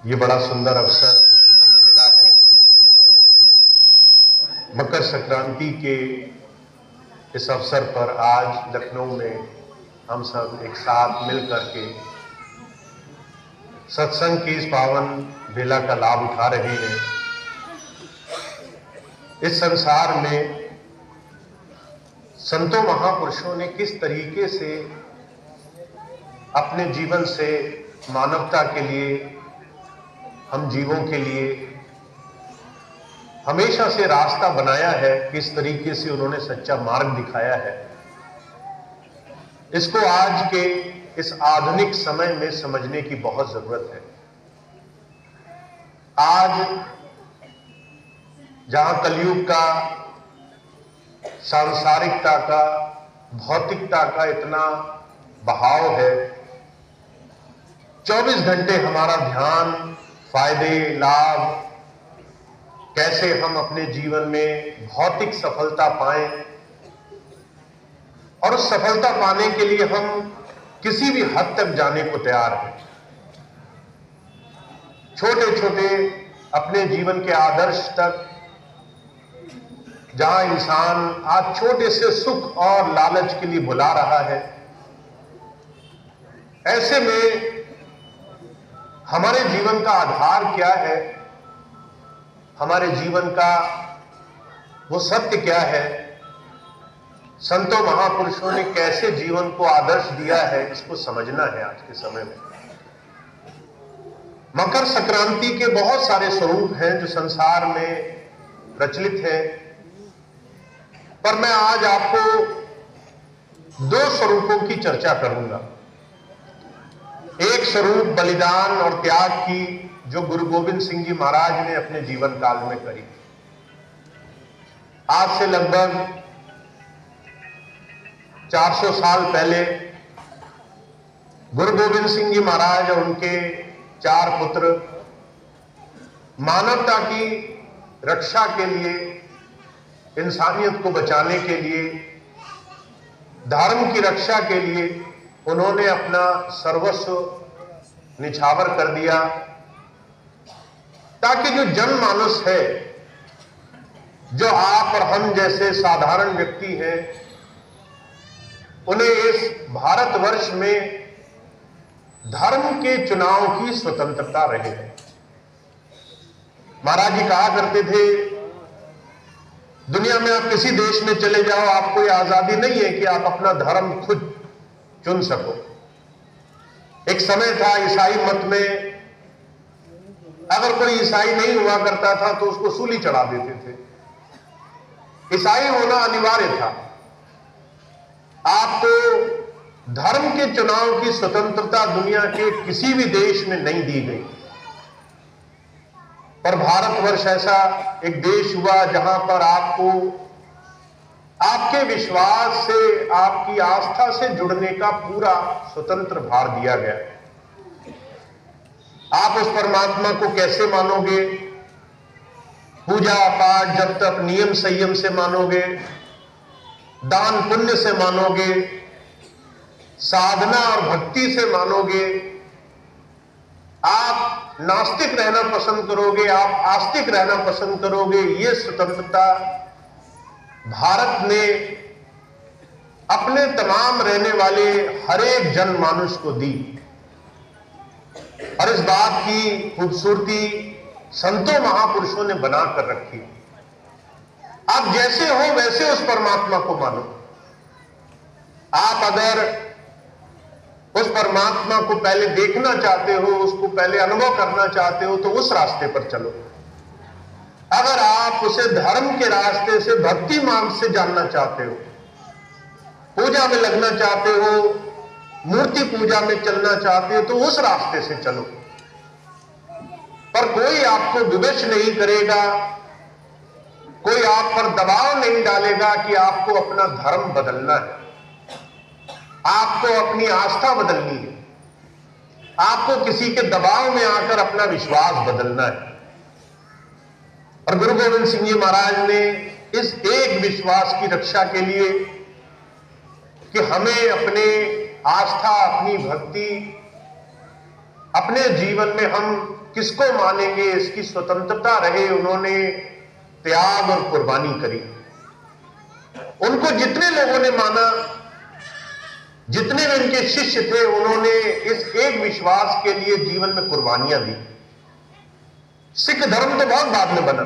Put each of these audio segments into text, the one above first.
ये बड़ा सुंदर अवसर हमें मिला है मकर संक्रांति के इस अवसर पर आज लखनऊ में हम सब एक साथ मिल करके सत्संग की इस पावन बेला का लाभ उठा रहे हैं। इस संसार में संतों महापुरुषों ने किस तरीके से अपने जीवन से मानवता के लिए, हम जीवों के लिए हमेशा से रास्ता बनाया है, किस तरीके से उन्होंने सच्चा मार्ग दिखाया है, इसको आज के इस आधुनिक समय में समझने की बहुत जरूरत है। आज जहां कलयुग का, सांसारिकता का, भौतिकता का इतना बहाव है, 24 घंटे हमारा ध्यान फायदे, लाभ, कैसे हम अपने जीवन में भौतिक सफलता पाएं और उस सफलता पाने के लिए हम किसी भी हद तक जाने को तैयार हैं। छोटे छोटे अपने जीवन के आदर्श तक, जहां इंसान आज छोटे से सुख और लालच के लिए बुला रहा है, ऐसे में हमारे जीवन का आधार क्या है, हमारे जीवन का वो सत्य क्या है, संतों महापुरुषों ने कैसे जीवन को आदर्श दिया है, इसको समझना है आज के समय में। मकर संक्रांति के बहुत सारे स्वरूप हैं जो संसार में प्रचलित हैं, पर मैं आज आपको 2 स्वरूपों की चर्चा करूंगा। एक स्वरूप बलिदान और त्याग की, जो गुरु गोविंद सिंह जी महाराज ने अपने जीवन काल में करी। आज से लगभग 400 साल पहले गुरु गोविंद सिंह जी महाराज और उनके 4 पुत्र मानवता की रक्षा के लिए, इंसानियत को बचाने के लिए, धर्म की रक्षा के लिए उन्होंने अपना सर्वस्व निछावर कर दिया, ताकि जो जनमानस है, जो आप और हम जैसे साधारण व्यक्ति हैं, उन्हें इस भारतवर्ष में धर्म के चुनाव की स्वतंत्रता रहे। महाराज जी कहा करते थे, दुनिया में आप किसी देश में चले जाओ, आपको यह आजादी नहीं है कि आप अपना धर्म खुद चुन सको। एक समय था ईसाई मत में, अगर कोई ईसाई नहीं हुआ करता था तो उसको सूली चढ़ा देते थे। ईसाई होना अनिवार्य था। आपको धर्म के चुनाव की स्वतंत्रता दुनिया के किसी भी देश में नहीं दी गई, पर भारतवर्ष ऐसा एक देश हुआ जहां पर आपको आपके विश्वास से, आपकी आस्था से जुड़ने का पूरा स्वतंत्र भार दिया गया। आप उस परमात्मा को कैसे मानोगे, पूजा पाठ जब तक नियम संयम से मानोगे, दान पुण्य से मानोगे, साधना और भक्ति से मानोगे, आप नास्तिक रहना पसंद करोगे, आप आस्तिक रहना पसंद करोगे, ये स्वतंत्रता भारत ने अपने तमाम रहने वाले हर एक जनमानुष को दी। और इस बात की खूबसूरती संतों महापुरुषों ने बनाकर रखी। आप जैसे हो वैसे उस परमात्मा को मानो। आप अगर उस परमात्मा को पहले देखना चाहते हो, उसको पहले अनुभव करना चाहते हो, तो उस रास्ते पर चलो। अगर आप उसे धर्म के रास्ते से, भक्ति मार्ग से जानना चाहते हो, पूजा में लगना चाहते हो, मूर्ति पूजा में चलना चाहते हो, तो उस रास्ते से चलो। पर कोई आपको विवश नहीं करेगा, कोई आप पर दबाव नहीं डालेगा कि आपको अपना धर्म बदलना है, आपको अपनी आस्था बदलनी है, आपको किसी के दबाव में आकर अपना विश्वास बदलना है। और गुरु गोविंद सिंह जी महाराज ने इस एक विश्वास की रक्षा के लिए कि हमें अपने आस्था, अपनी भक्ति, अपने जीवन में हम किसको मानेंगे इसकी स्वतंत्रता रहे, उन्होंने त्याग और कुर्बानी करी। उनको जितने लोगों ने माना, जितने भी उनके शिष्य थे, उन्होंने इस एक विश्वास के लिए जीवन में कुर्बानियां दी। सिख धर्म तो बहुत बाद में बना।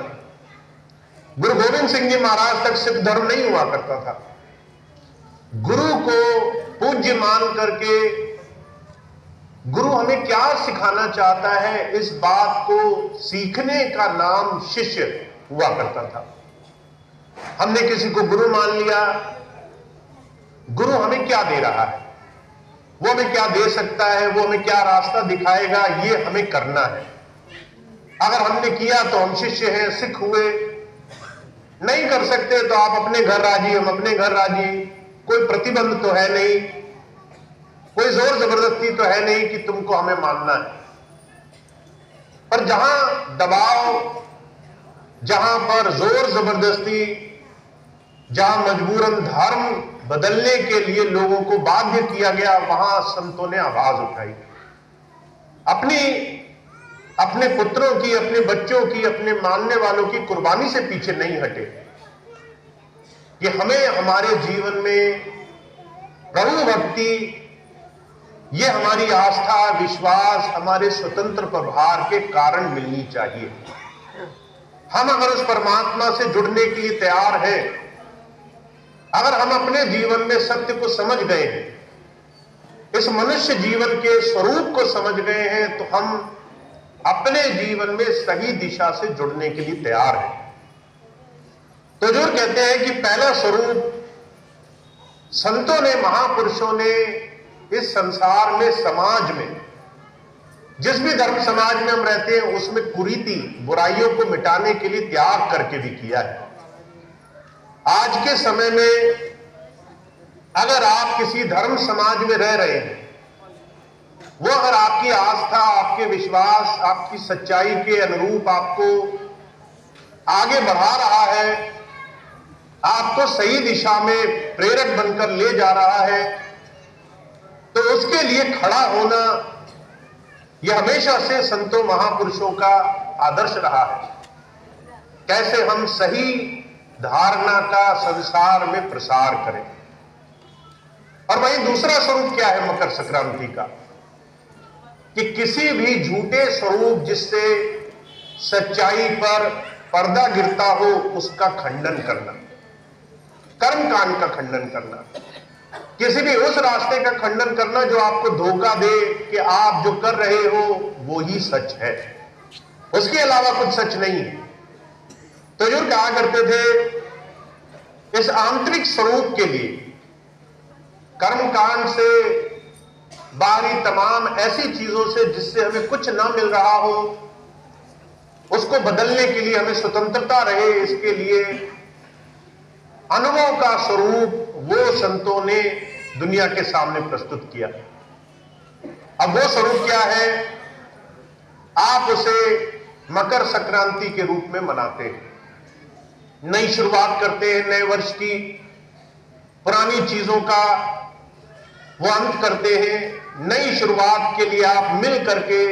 गुरु गोविंद सिंह जी महाराज तक सिख धर्म नहीं हुआ करता था। गुरु को पूज्य मान करके गुरु हमें क्या सिखाना चाहता है, इस बात को सीखने का नाम शिष्य हुआ करता था। हमने किसी को गुरु मान लिया, गुरु हमें क्या दे रहा है, वो हमें क्या दे सकता है, वो हमें क्या रास्ता दिखाएगा, ये हमें करना है। अगर हमने किया तो हम शिष्य हैं, सिख हुए। नहीं कर सकते तो आप अपने घर राजी, हम अपने घर राजी। कोई प्रतिबंध तो है नहीं, कोई जोर जबरदस्ती तो है नहीं कि तुमको हमें मानना है। पर जहां दबाव, जहां पर जोर जबरदस्ती, जहां मजबूरन धर्म बदलने के लिए लोगों को बाध्य किया गया, वहां संतों ने आवाज उठाई। अपने पुत्रों की, अपने बच्चों की, अपने मानने वालों की कुर्बानी से पीछे नहीं हटे कि हमें हमारे जीवन में प्रभु भक्ति, ये हमारी आस्था, विश्वास, हमारे स्वतंत्र प्रभार के कारण मिलनी चाहिए। हम अगर उस परमात्मा से जुड़ने के लिए तैयार हैं, अगर हम अपने जीवन में सत्य को समझ गए हैं, इस मनुष्य जीवन के स्वरूप को समझ गए हैं, तो हम अपने जीवन में सही दिशा से जुड़ने के लिए तैयार हैं। तो जो कहते हैं कि पहला स्वरूप संतों ने, महापुरुषों ने इस संसार में, समाज में, जिस भी धर्म समाज में हम रहते हैं, उसमें कुरीति, बुराइयों को मिटाने के लिए त्याग करके भी किया है। आज के समय में अगर आप किसी धर्म समाज में रह रहे हैं, वो अगर आपकी आस्था, आपके विश्वास, आपकी सच्चाई के अनुरूप आपको आगे बढ़ा रहा है, आपको सही दिशा में प्रेरक बनकर ले जा रहा है, तो उसके लिए खड़ा होना यह हमेशा से संतों महापुरुषों का आदर्श रहा है। कैसे हम सही धारणा का संसार में प्रसार करें। और वहीं दूसरा स्वरूप क्या है मकर संक्रांति का, कि किसी भी झूठे स्वरूप जिससे सच्चाई पर पर्दा गिरता हो, उसका खंडन करना, कर्मकांड का खंडन करना, किसी भी उस रास्ते का खंडन करना जो आपको धोखा दे कि आप जो कर रहे हो वो ही सच है, उसके अलावा कुछ सच नहीं है। तो जो कहा करते थे, इस आंतरिक स्वरूप के लिए कर्मकांड से, बाहरी तमाम ऐसी चीजों से जिससे हमें कुछ ना मिल रहा हो, उसको बदलने के लिए हमें स्वतंत्रता रहे, इसके लिए अनुभव का स्वरूप वो संतों ने दुनिया के सामने प्रस्तुत किया। अब वो स्वरूप क्या है, आप उसे मकर संक्रांति के रूप में मनाते हैं। नई शुरुआत करते हैं नए वर्ष की, पुरानी चीजों का वो अंत करते हैं। नई शुरुआत के लिए आप मिल करके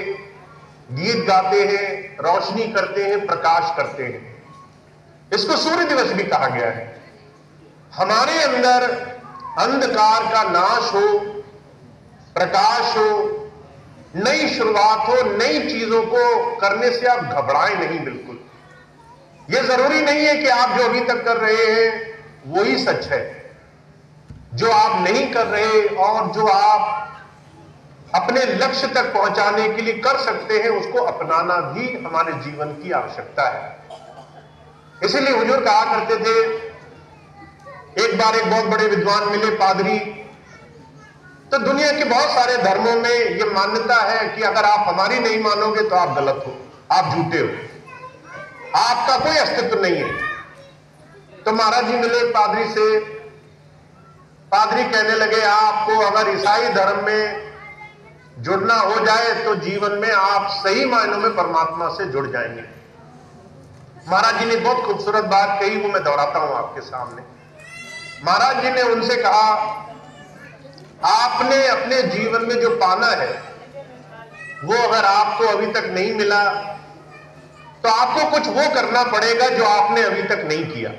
गीत गाते हैं, रोशनी करते हैं, प्रकाश करते हैं। इसको सूर्य दिवस भी कहा गया है। हमारे अंदर अंधकार का नाश हो, प्रकाश हो, नई शुरुआत हो। नई चीजों को करने से आप घबराएं नहीं, बिल्कुल। यह जरूरी नहीं है कि आप जो अभी तक कर रहे हैं वही सच है। जो आप नहीं कर रहे और जो आप अपने लक्ष्य तक पहुंचाने के लिए कर सकते हैं, उसको अपनाना भी हमारे जीवन की आवश्यकता है। इसीलिए हुजूर कहा करते थे, एक बार एक बहुत बड़े विद्वान मिले, पादरी। तो दुनिया के बहुत सारे धर्मों में यह मान्यता है कि अगर आप हमारी नहीं मानोगे तो आप गलत हो, आप झूठे हो, आपका कोई अस्तित्व नहीं है। तो महाराज जी मिले पादरी से, पादरी कहने लगे, आपको अगर ईसाई धर्म में जुड़ना हो जाए तो जीवन में आप सही मायनों में परमात्मा से जुड़ जाएंगे। महाराज जी ने बहुत खूबसूरत बात कही, वो मैं दोहराता हूं आपके सामने। महाराज जी ने उनसे कहा, आपने अपने जीवन में जो पाना है वो अगर आपको अभी तक नहीं मिला तो आपको कुछ वो करना पड़ेगा जो आपने अभी तक नहीं किया।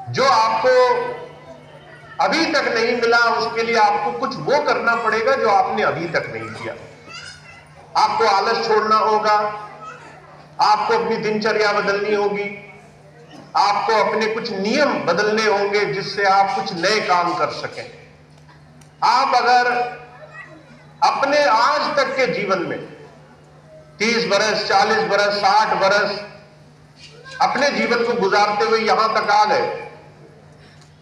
जो आपको अभी तक नहीं मिला उसके लिए आपको कुछ वो करना पड़ेगा जो आपने अभी तक नहीं किया। आपको आलस छोड़ना होगा, आपको अपनी दिनचर्या बदलनी होगी, आपको अपने कुछ नियम बदलने होंगे जिससे आप कुछ नए काम कर सकें। आप अगर अपने आज तक के जीवन में 30 बरस, 40 बरस, 60 बरस अपने जीवन को गुजारते हुए यहां तक आ गए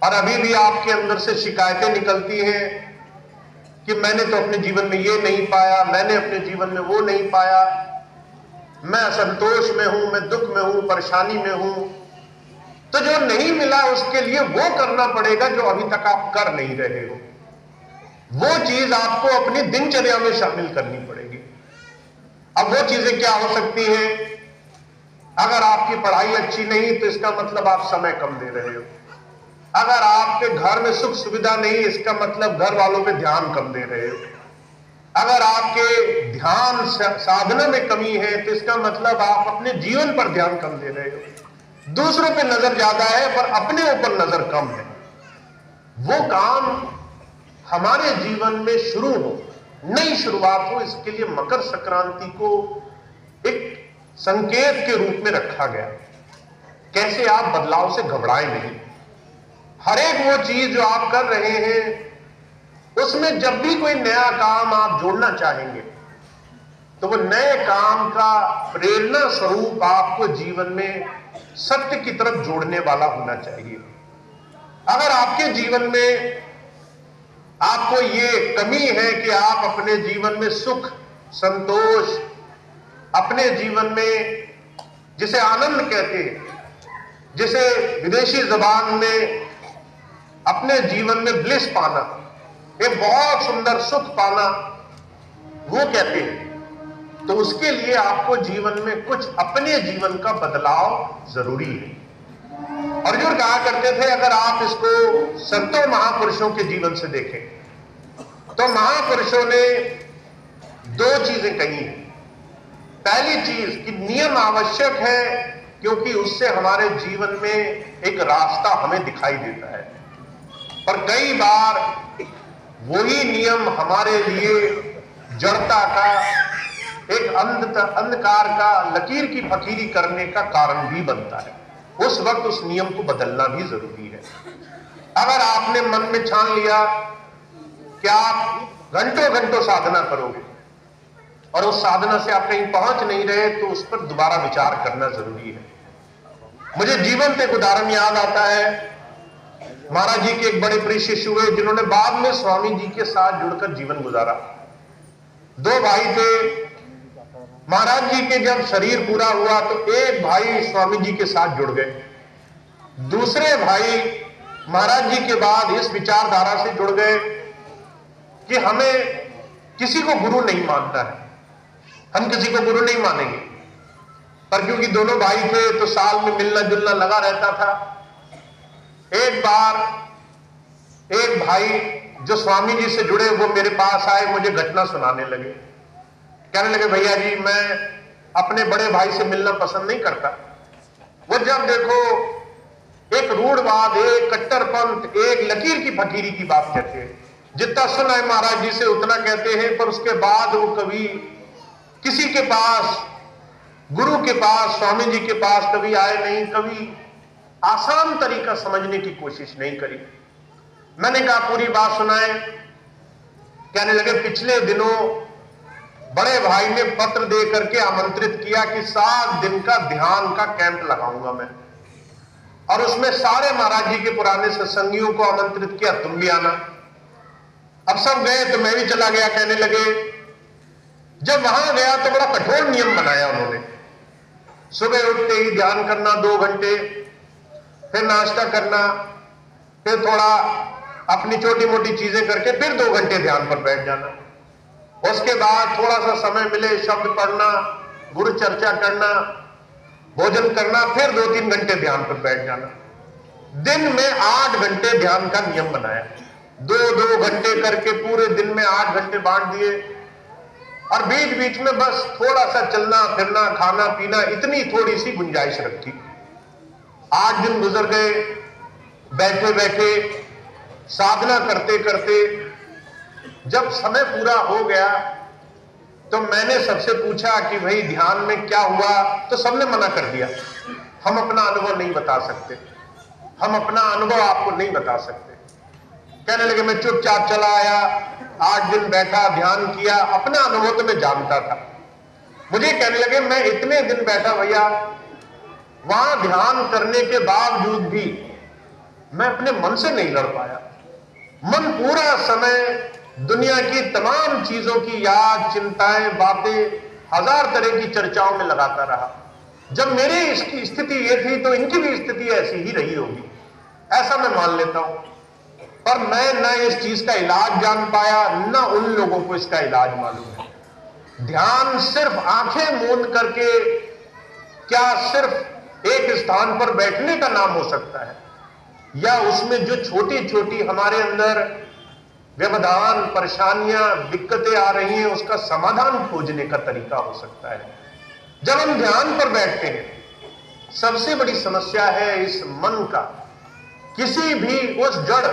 और अभी भी आपके अंदर से शिकायतें निकलती हैं कि मैंने तो अपने जीवन में ये नहीं पाया, मैंने अपने जीवन में वो नहीं पाया, मैं असंतोष में हूं, मैं दुख में हूं, परेशानी में हूं, तो जो नहीं मिला उसके लिए वो करना पड़ेगा जो अभी तक आप कर नहीं रहे हो। वो चीज आपको अपनी दिनचर्या में शामिल करनी पड़ेगी। अब वो चीजें क्या हो सकती हैं? अगर आपकी पढ़ाई अच्छी नहीं तो इसका मतलब आप समय कम दे रहे हो। अगर आपके घर में सुख सुविधा नहीं, इसका मतलब घर वालों पे ध्यान कम दे रहे हो। अगर आपके ध्यान साधना में कमी है तो इसका मतलब आप अपने जीवन पर ध्यान कम दे रहे हो। दूसरों पे नजर ज्यादा है पर अपने ऊपर नजर कम है। वो काम हमारे जीवन में शुरू हो, नई शुरुआत हो, इसके लिए मकर संक्रांति को एक संकेत के रूप में रखा गया। कैसे आप बदलाव से घबराए नहीं। हर एक वो चीज जो आप कर रहे हैं उसमें जब भी कोई नया काम आप जोड़ना चाहेंगे तो वो नए काम का प्रेरणा स्वरूप आपको जीवन में सत्य की तरफ जोड़ने वाला होना चाहिए। अगर आपके जीवन में आपको ये कमी है कि आप अपने जीवन में सुख, संतोष, अपने जीवन में जिसे आनंद कहते हैं, जिसे विदेशी जबान में अपने जीवन में ब्लिस पाना, एक बहुत सुंदर सुख पाना वो कहते हैं, तो उसके लिए आपको जीवन में कुछ अपने जीवन का बदलाव जरूरी है। अर्जुन कहा करते थे अगर आप इसको संतों महापुरुषों के जीवन से देखें तो महापुरुषों ने दो चीजें कही हैं। पहली चीज कि नियम आवश्यक है क्योंकि उससे हमारे जीवन में एक रास्ता हमें दिखाई देता है, पर कई बार वही नियम हमारे लिए जड़ता का, एक अंधकार का, लकीर की फकीरी करने का कारण भी बनता है। उस वक्त उस नियम को बदलना भी जरूरी है। अगर आपने मन में ठान लिया कि आप घंटों घंटों साधना करोगे और उस साधना से आप कहीं पहुंच नहीं रहे तो उस पर दोबारा विचार करना जरूरी है। मुझे जीवन से एक उदाहरण याद आता है। महाराज जी के एक बड़े प्रिय शिष्य हुए जिन्होंने बाद में स्वामी जी के साथ जुड़कर जीवन गुजारा। दो भाई थे। महाराज जी के जब शरीर पूरा हुआ तो एक भाई स्वामी जी के साथ जुड़ गए, दूसरे भाई महाराज जी के बाद इस विचारधारा से जुड़ गए कि हमें किसी को गुरु नहीं मानना है, हम किसी को गुरु नहीं मानेंगे। पर क्योंकि दोनों भाई थे तो साल में मिलना जुलना लगा रहता था। एक बार एक भाई जो स्वामी जी से जुड़े वो मेरे पास आए, मुझे घटना सुनाने लगे। कहने लगे भैया जी मैं अपने बड़े भाई से मिलना पसंद नहीं करता। वो जब देखो एक रूढ़वाद, एक कट्टरपंथ, एक लकीर की फकीरी की बात कहते हैं। जितना सुना है महाराज जी से उतना कहते हैं, पर उसके बाद वो कभी किसी के पास, गुरु के पास, स्वामी जी के पास कभी आए नहीं, कभी आसान तरीका समझने की कोशिश नहीं करी। मैंने कहा पूरी बात सुनाए। कहने लगे पिछले दिनों बड़े भाई ने पत्र दे करके आमंत्रित किया कि 7 दिन का ध्यान का कैंप लगाऊंगा मैं, और उसमें सारे महाराज जी के पुराने सत्संगियों को आमंत्रित किया, तुम भी आना। अब सब गए तो मैं भी चला गया। कहने लगे जब वहां गया तो बड़ा कठोर नियम बनाया उन्होंने। सुबह उठते ही ध्यान करना 2 घंटे, फिर नाश्ता करना, फिर थोड़ा अपनी छोटी मोटी चीजें करके फिर 2 घंटे ध्यान पर बैठ जाना। उसके बाद थोड़ा सा समय मिले शब्द पढ़ना, गुरु चर्चा करना, भोजन करना, फिर 2-3 घंटे ध्यान पर बैठ जाना। दिन में 8 घंटे ध्यान का नियम बनाया। 2-2 घंटे करके पूरे दिन में 8 घंटे बांट दिए। और बीच बीच में बस थोड़ा सा चलना फिरना, खाना पीना, इतनी थोड़ी सी गुंजाइश रखी। 8 दिन गुजर गए, बैठे बैठे साधना करते करते जब समय पूरा हो गया तो मैंने सबसे पूछा कि भाई ध्यान में क्या हुआ, तो सबने मना कर दिया, हम अपना अनुभव नहीं बता सकते, हम अपना अनुभव आपको नहीं बता सकते। कहने लगे मैं चुपचाप चला आया, 8 दिन बैठा, ध्यान किया, अपना अनुभव तो मैं जानता था। मुझे कहने लगे मैं इतने दिन बैठा भैया, वहां ध्यान करने के बावजूद भी मैं अपने मन से नहीं लड़ पाया। मन पूरा समय दुनिया की तमाम चीजों की याद, चिंताएं, बातें, हजार तरह की चर्चाओं में लगाता रहा। जब मेरी इसकी स्थिति ये थी तो इनकी भी स्थिति ऐसी ही रही होगी, ऐसा मैं मान लेता हूं। पर मैं न इस चीज का इलाज जान पाया, न उन लोगों को इसका इलाज मालूम है। ध्यान सिर्फ आंखें मूंद करके क्या सिर्फ एक स्थान पर बैठने का नाम हो सकता है, या उसमें जो छोटी छोटी हमारे अंदर व्यवधान, परेशानियां, दिक्कतें आ रही हैं, उसका समाधान खोजने का तरीका हो सकता है। जब हम ध्यान पर बैठते हैं, सबसे बड़ी समस्या है इस मन का किसी भी उस जड़,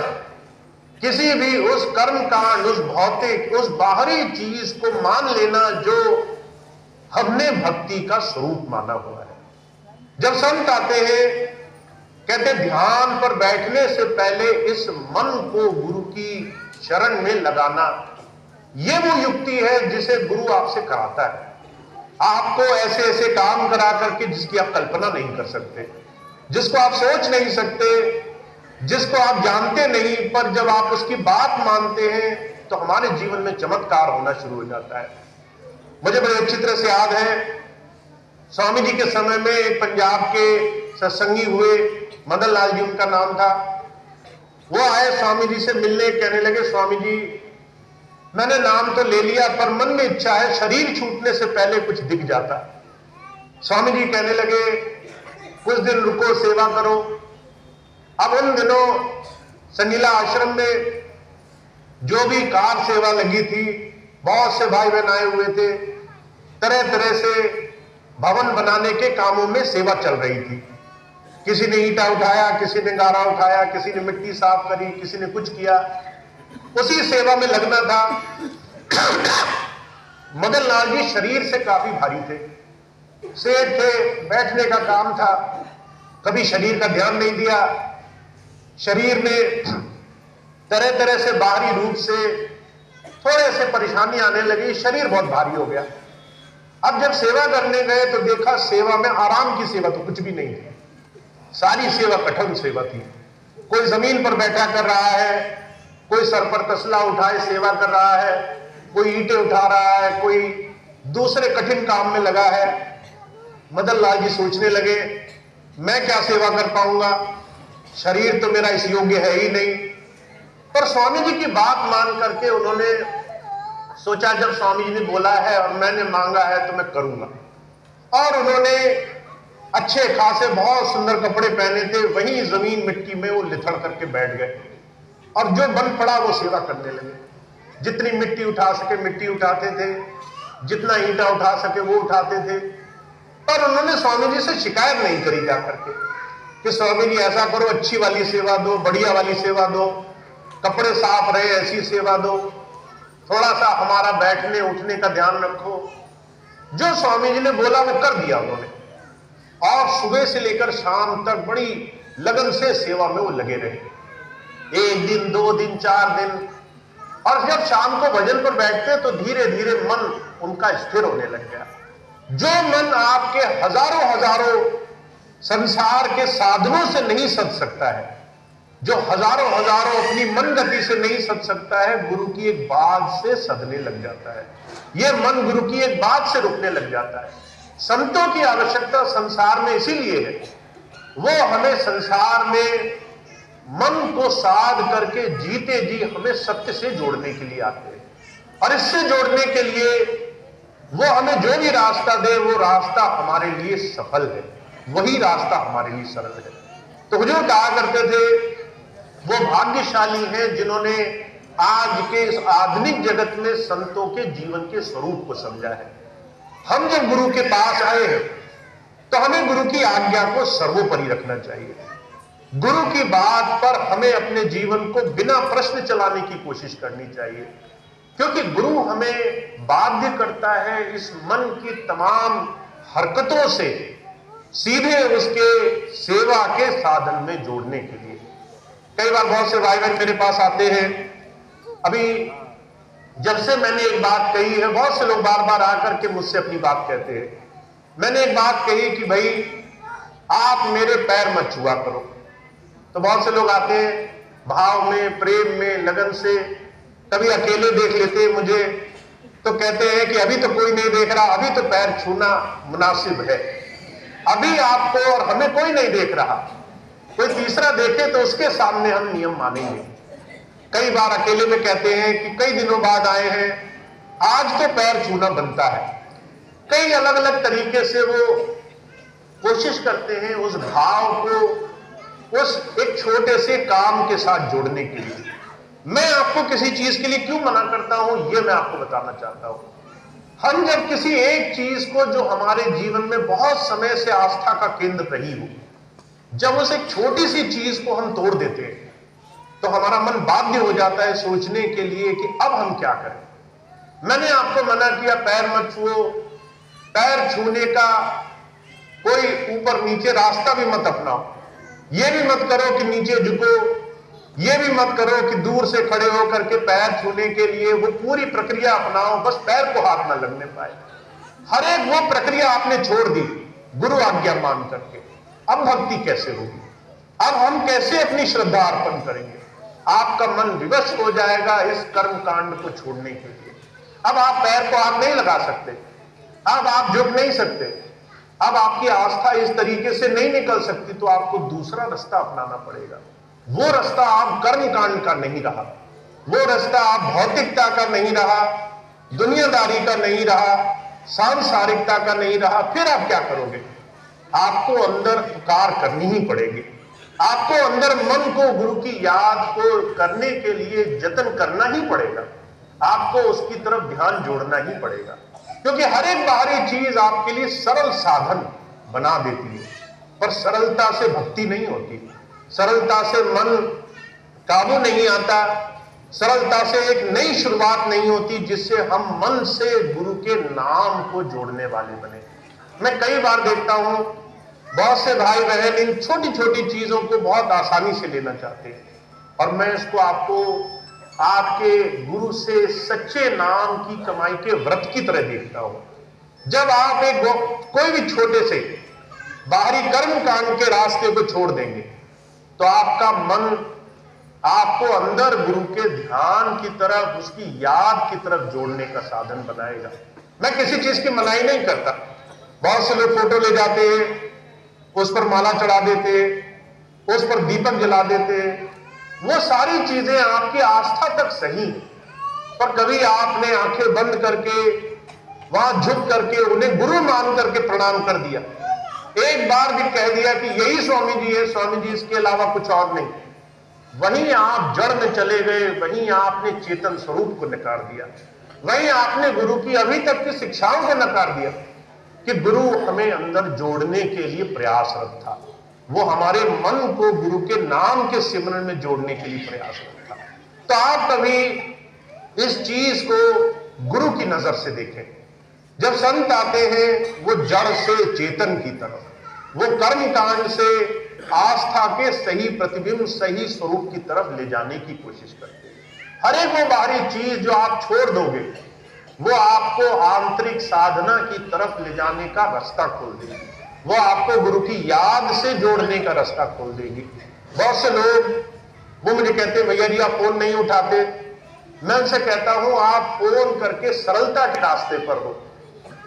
किसी भी उस कर्म कांड, उस भौतिक, उस बाहरी चीज को मान लेना जो हमने भक्ति का स्वरूप माना हुआ है। जब संत आते हैं, कहते ध्यान पर बैठने से पहले इस मन को गुरु की शरण में लगाना, यह वो युक्ति है जिसे गुरु आपसे कराता है। आपको ऐसे ऐसे काम करा करके जिसकी आप कल्पना नहीं कर सकते, जिसको आप सोच नहीं सकते, जिसको आप जानते नहीं, पर जब आप उसकी बात मानते हैं तो हमारे जीवन में चमत्कार होना शुरू हो जाता है। मुझे बड़े अच्छी तरह से याद है, स्वामी जी के समय में पंजाब के सत्संगी हुए, मदन लाल जी उनका नाम था। वो आए स्वामी जी से मिलने, कहने लगे स्वामी जी मैंने नाम तो ले लिया पर मन में इच्छा है शरीर छूटने से पहले कुछ दिख जाता। स्वामी जी कहने लगे कुछ दिन रुको, सेवा करो। अब उन दिनों संगीला आश्रम में जो भी कार सेवा लगी थी, बहुत से भाई बहन आए हुए थे, तरह तरह से भवन बनाने के कामों में सेवा चल रही थी। किसी ने ईंटा उठाया, किसी ने गारा उठाया, किसी ने मिट्टी साफ करी, किसी ने कुछ किया, उसी सेवा में लगना था। मदन लाल जी शरीर से काफी भारी थे, सेठ थे, बैठने का काम था, कभी शरीर का ध्यान नहीं दिया। शरीर में तरह तरह से बाहरी रूप से थोड़े से परेशानी आने लगी, शरीर बहुत भारी हो गया। अब जब सेवा करने गए तो देखा सेवा में आराम की सेवा तो कुछ भी नहीं थी, सारी सेवा कठिन सेवा थी। कोई जमीन पर बैठा कर रहा है, कोई सर पर तसला उठाए सेवा कर रहा है, कोई ईंटें उठा रहा है, कोई दूसरे कठिन काम में लगा है। मदन लाल जी सोचने लगे मैं क्या सेवा कर पाऊंगा, शरीर तो मेरा इस योग्य है ही नहीं। पर स्वामी जी की बात मान करके उन्होंने सोचा जब स्वामी जी ने बोला है और मैंने मांगा है तो मैं करूंगा। और उन्होंने अच्छे खासे बहुत सुंदर कपड़े पहने थे, वहीं जमीन मिट्टी में वो लिथड़ करके बैठ गए और जो बन पड़ा वो सेवा करने लगे। जितनी मिट्टी उठा सके मिट्टी उठाते थे, जितना ईंटा उठा सके वो उठाते थे। पर उन्होंने स्वामी जी से शिकायत नहीं करी जा करके कि स्वामी जी ऐसा करो, अच्छी वाली सेवा दो, बढ़िया वाली सेवा दो, कपड़े साफ रहे ऐसी सेवा दो, थोड़ा सा हमारा बैठने उठने का ध्यान रखो। जो स्वामी जी ने बोला वो कर दिया उन्होंने, और सुबह से लेकर शाम तक बड़ी लगन से सेवा में वो लगे रहे। 1 दिन 2 दिन 4 दिन, और जब शाम को भजन पर बैठते तो धीरे धीरे मन उनका स्थिर होने लग गया। जो मन आपके हजारों हजारों संसार के साधनों से नहीं सध सकता है, जो हजारों हजारों अपनी मन गति से नहीं सध सकता है, गुरु की एक बात से सधने लग जाता है। यह मन गुरु की एक बात से रुकने लग जाता है। संतों की आवश्यकता संसार में इसीलिए है, वो हमें संसार में मन को साध करके जीते जी हमें सत्य से जोड़ने के लिए आते हैं, और इससे जोड़ने के लिए वो हमें जो भी रास्ता दे वो रास्ता हमारे लिए सफल है, वही रास्ता हमारे लिए सरल है। तो हुजूर कहा करते थे वो भाग्यशाली हैं जिन्होंने आज के इस आधुनिक जगत में संतों के जीवन के स्वरूप को समझा है। हम जब गुरु के पास आए हैं तो हमें गुरु की आज्ञा को सर्वोपरि रखना चाहिए। गुरु की बात पर हमें अपने जीवन को बिना प्रश्न चलाने की कोशिश करनी चाहिए, क्योंकि गुरु हमें बाध्य करता है इस मन की तमाम हरकतों से सीधे उसके सेवा के साधन में जोड़ने के लिए। कई बार बहुत से भाई बहन मेरे पास आते हैं, अभी जब से मैंने एक बात कही है, बहुत से लोग बार बार आकर के मुझसे अपनी बात कहते हैं। मैंने एक बात कही कि भाई आप मेरे पैर मत छुआ करो, तो बहुत से लोग आते हैं भाव में, प्रेम में, लगन से, कभी अकेले देख लेते हैं मुझे तो कहते हैं कि अभी तो कोई नहीं देख रहा, अभी तो पैर छूना मुनासिब है, अभी आपको और हमें कोई नहीं देख रहा, कोई तीसरा देखे तो उसके सामने हम नियम मानेंगे। कई बार अकेले में कहते हैं कि कई दिनों बाद आए हैं, आज तो पैर छूना बनता है। कई अलग अलग तरीके से वो कोशिश करते हैं उस भाव को उस एक छोटे से काम के साथ जोड़ने के लिए। मैं आपको किसी चीज के लिए क्यों मना करता हूं, यह मैं आपको बताना चाहता हूं। हम जब किसी एक चीज को जो हमारे जीवन में बहुत समय से आस्था का केंद्र रही हो, जब उस एक छोटी सी चीज को हम तोड़ देते हैं तो हमारा मन बाध्य हो जाता है सोचने के लिए कि अब हम क्या करें। मैंने आपको मना किया पैर मत छुओ, पैर छूने का कोई ऊपर नीचे रास्ता भी मत अपनाओ, यह भी मत करो कि नीचे झुको, यह भी मत करो कि दूर से खड़े होकर के पैर छूने के लिए वो पूरी प्रक्रिया अपनाओ, बस पैर को हाथ न लगने पाए। हर एक वो प्रक्रिया आपने छोड़ दी गुरु आज्ञा मान करके। अब भक्ति कैसे होगी? अब हम कैसे अपनी श्रद्धा अर्पण करेंगे? आपका मन विवश हो जाएगा इस कर्म कांड को छोड़ने के लिए। अब आप पैर को आप नहीं लगा सकते, अब आप झुक नहीं सकते, अब आपकी आस्था इस तरीके से नहीं निकल सकती, तो आपको दूसरा रास्ता अपनाना पड़ेगा। वो रास्ता आप कर्म कांड का नहीं रहा, वो रास्ता आप भौतिकता का नहीं रहा, दुनियादारी का नहीं रहा, सांसारिकता का नहीं रहा। फिर आप क्या करोगे? आपको अंदर पुकार करनी ही पड़ेगी। आपको अंदर मन को गुरु की याद को करने के लिए जतन करना ही पड़ेगा। आपको उसकी तरफ ध्यान जोड़ना ही पड़ेगा, क्योंकि हर एक बाहरी चीज आपके लिए सरल साधन बना देती है, पर सरलता से भक्ति नहीं होती, सरलता से मन काबू नहीं आता, सरलता से एक नई शुरुआत नहीं होती जिससे हम मन से गुरु के नाम को जोड़ने वाले बने। मैं कई बार देखता हूं बहुत से भाई बहन इन छोटी छोटी चीजों को बहुत आसानी से लेना चाहते हैं, और मैं इसको आपको आपके गुरु से सच्चे नाम की कमाई के व्रत की तरह देखता हूं। जब आप एक कोई भी छोटे से बाहरी कर्म कांड के रास्ते को छोड़ देंगे तो आपका मन आपको अंदर गुरु के ध्यान की तरफ, उसकी याद की तरफ जोड़ने का साधन बनाएगा। मैं किसी चीज की मनाही नहीं करता। बहुत से लोग फोटो ले जाते हैं, उस पर माला चढ़ा देते, उस पर दीपक जला देते, वो सारी चीजें आपकी आस्था तक सही है, पर कभी आपने आंखें बंद करके वहां झुक करके उन्हें गुरु मान करके प्रणाम कर दिया, एक बार भी कह दिया कि यही स्वामी जी है, स्वामी जी इसके अलावा कुछ और नहीं, वहीं आप जड़ में चले गए, वहीं आपने चेतन स्वरूप को नकार दिया, वहीं आपने गुरु की अभी तक की शिक्षाओं को नकार दिया कि गुरु हमें अंदर जोड़ने के लिए प्रयासरत था। वो हमारे मन को गुरु के नाम के सिमरन में जोड़ने के लिए प्रयासरत था। तो आप कभी इस चीज को गुरु की नजर से देखें। जब संत आते हैं वो जड़ से चेतन की तरफ, वो कर्म कांड से आस्था के सही प्रतिबिंब, सही स्वरूप की तरफ ले जाने की कोशिश करते हैं। हर एक वो बाहरी चीज जो आप छोड़ दोगे वो आपको आंतरिक साधना की तरफ ले जाने का रास्ता खोल देगी, वो आपको गुरु की याद से जोड़ने का रास्ता खोल देगी। बहुत से लोग वो मुझे कहते हैं भैया जी आप फोन नहीं उठाते। मैं उनसे कहता हूं आप फोन करके सरलता के रास्ते पर हो।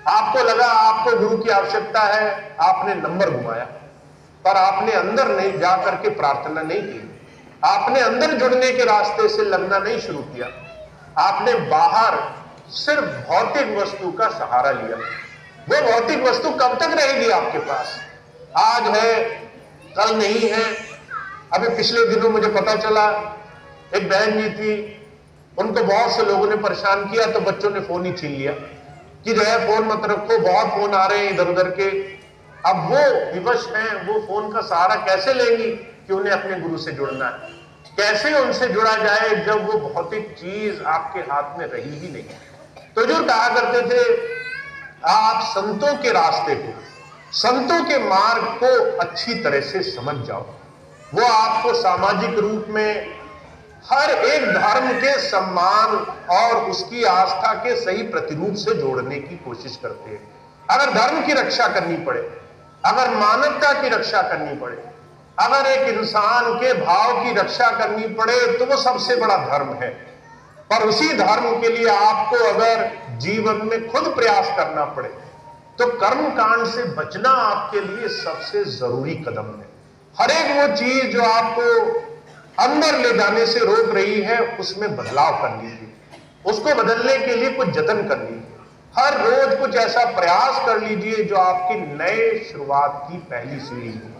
आपको लगा आपको गुरु की आवश्यकता है, आपने नंबर घुमाया, पर आपने अंदर नहीं जाकर के प्रार्थना नहीं की, आपने अंदर जुड़ने के रास्ते से लगना नहीं शुरू किया, आपने बाहर सिर्फ भौतिक वस्तु का सहारा लिया। वो भौतिक वस्तु कब तक रहेगी आपके पास? आज है कल नहीं है। अभी पिछले दिनों मुझे पता चला एक बहन जी थी, उनको बहुत से लोगों ने परेशान किया तो बच्चों ने फोन ही छीन लिया कि जो है फोन मत रखो, बहुत फोन आ रहे हैं इधर उधर के। अब वो विवश हैं, वो फोन का सहारा कैसे लेंगी कि उन्हें अपने गुरु से जुड़ना है, कैसे उनसे जुड़ा जाए जब वो भौतिक चीज आपके हाथ में रही ही नहीं। तो जो कहा करते थे आप संतों के रास्ते को, संतों के मार्ग को अच्छी तरह से समझ जाओ। वो आपको सामाजिक रूप में हर एक धर्म के सम्मान और उसकी आस्था के सही प्रतिरूप से जोड़ने की कोशिश करते हैं। अगर धर्म की रक्षा करनी पड़े, अगर मानवता की रक्षा करनी पड़े, अगर एक इंसान के भाव की रक्षा करनी पड़े तो वो सबसे बड़ा धर्म है। पर उसी धर्म के लिए आपको अगर जीवन में खुद प्रयास करना पड़े तो कर्म कांड से बचना आपके लिए सबसे जरूरी कदम है। हर एक वो चीज जो आपको अंदर ले जाने से रोक रही है उसमें बदलाव कर लीजिए, उसको बदलने के लिए कुछ जतन कर लीजिए। हर रोज कुछ ऐसा प्रयास कर लीजिए जो आपकी नए शुरुआत की पहली सीढ़ी हो।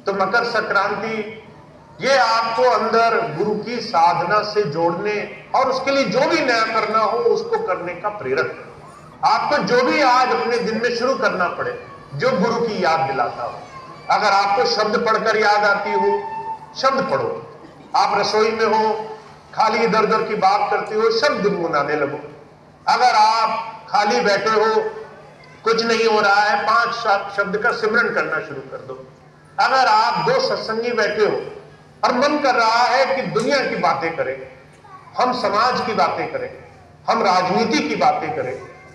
तो मकर संक्रांति ये आपको अंदर गुरु की साधना से जोड़ने और उसके लिए जो भी नया करना हो उसको करने का प्रेरक है। आपको जो भी आज अपने दिन में शुरू करना पड़े जो गुरु की याद दिलाता हो। अगर आपको शब्द पढ़कर याद आती हो, शब्द पढ़ो। आप रसोई में हो, खाली इधर उधर की बात करते हो, शब्द गुनगुनाने लगो। अगर आप खाली बैठे हो, कुछ नहीं हो रहा है, 5 शब्द का सिमरन करना शुरू कर दो। अगर आप 2 सत्संगी बैठे हो और मन कर रहा है कि दुनिया की बातें करें, हम समाज की बातें करें, हम राजनीति की बातें करें,